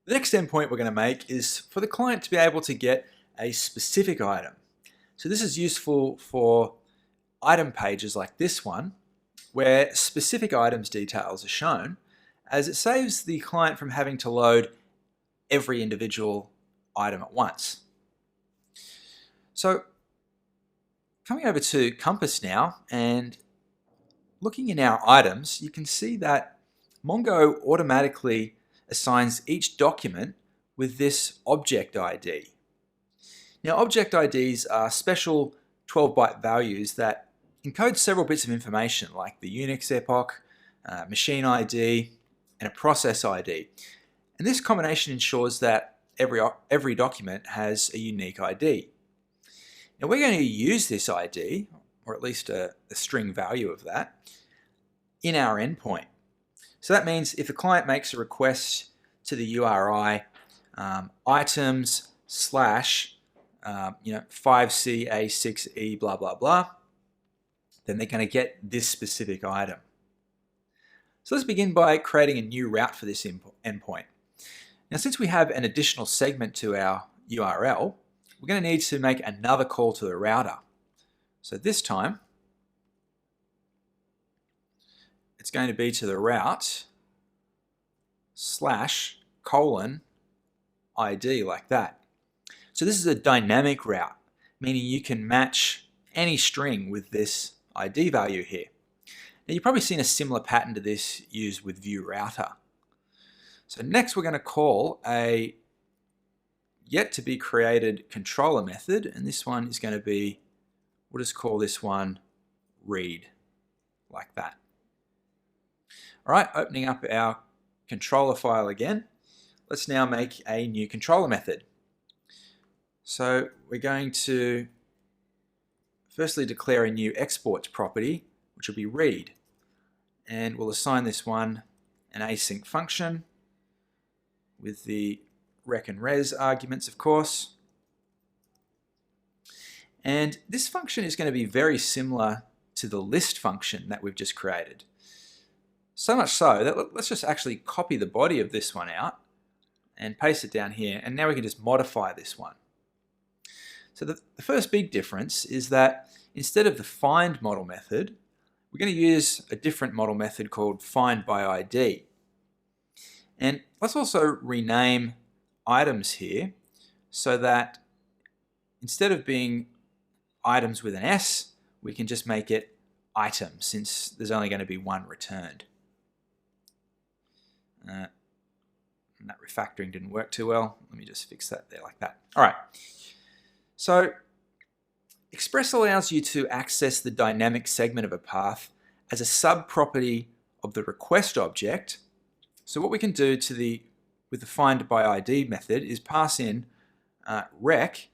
The next endpoint we're going to make is for the client to be able to get a specific item. So this is useful for item pages like this one, where specific items details are shown, as it saves the client from having to load every individual item at once. So coming over to Compass now and looking in our items, you can see that Mongo automatically assigns each document with this object ID. Now, object IDs are special 12-byte values that encode several bits of information like the Unix epoch, machine ID, and a process ID. And this combination ensures that every document has a unique ID. Now, we're going to use this ID, or at least a string value of that, in our endpoint. So that means if the client makes a request to the URI items slash 5CA6E blah blah blah, then they're going to get this specific item. So let's begin by creating a new route for this endpoint. Now, since we have an additional segment to our URL, we're going to need to make another call to the router. So this time, it's going to be to the route / ID like that. So this is a dynamic route, meaning you can match any string with this ID value here. Now, you've probably seen a similar pattern to this used with view router. So next we're going to call a yet to be created controller method, and this one is going to be, we'll just call this one read, like that. All right, opening up our controller file again, let's now make a new controller method. So we're going to firstly declare a new exports property, which will be read, and we'll assign this one an async function with the rec and res arguments, of course. And this function is going to be very similar to the list function that we've just created. So much so that let's just actually copy the body of this one out and paste it down here, and now we can just modify this one. So the first big difference is that instead of the find model method, we're going to use a different model method called find by ID. And let's also rename items here so that instead of being items with an S, we can just make it item, since there's only going to be one returned. And that refactoring didn't work too well. Let me just fix that there like that. All right. So Express allows you to access the dynamic segment of a path as a sub-property of the request object. So what we can do with the find by ID method is pass in rec,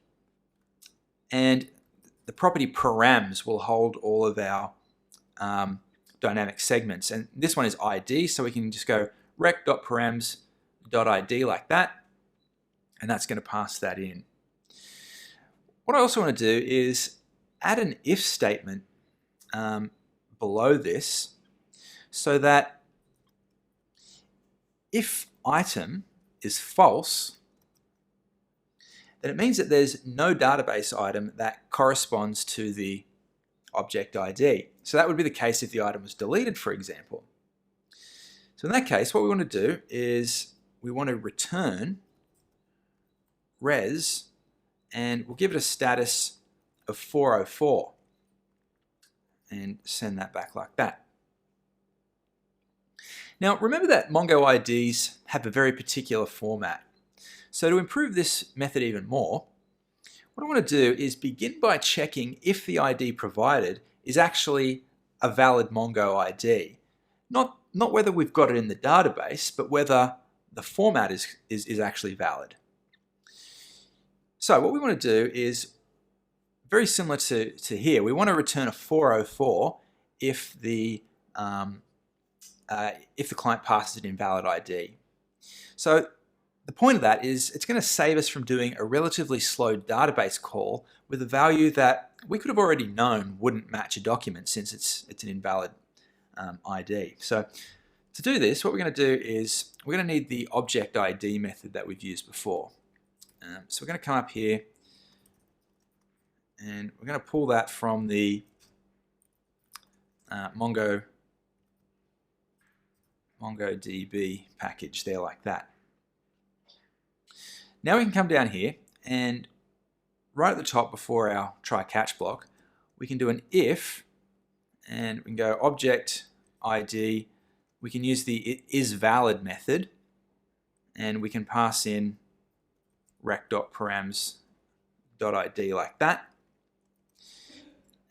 and the property params will hold all of our dynamic segments. And this one is ID, so we can just go rec.params.id like that, and that's going to pass that in. What I also want to do is add an if statement below this, so that if item is false, then it means that there's no database item that corresponds to the object ID. So that would be the case if the item was deleted, for example. So in that case, what we want to do is we want to return res, and we'll give it a status of 404 and send that back like that. Now remember that Mongo IDs have a very particular format. So to improve this method even more, what I want to do is begin by checking if the ID provided is actually a valid Mongo ID. Not whether we've got it in the database, but whether the format is actually valid. So what we want to do is very similar to here. We want to return a 404 if the client passes an invalid ID. So the point of that is it's going to save us from doing a relatively slow database call with a value that we could have already known wouldn't match a document, since it's an invalid ID. So To do this, what we're going to do is we're going to need the object ID method that we've used before. So we're going to come up here and we're going to pull that from the MongoDB package there like that. Now we can come down here and right at the top before our try catch block, we can do an if, and we can go object ID. We can use the isValid method, and we can pass in rec.params.id like that.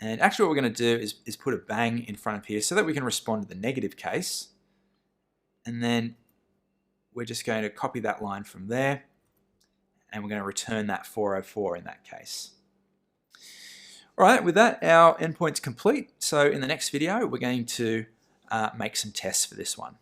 And actually what we're going to do is put a bang in front of here so that we can respond to the negative case. And then we're just going to copy that line from there, and we're going to return that 404 in that case. All right, with that, our endpoint's complete. So in the next video, we're going to make some tests for this one.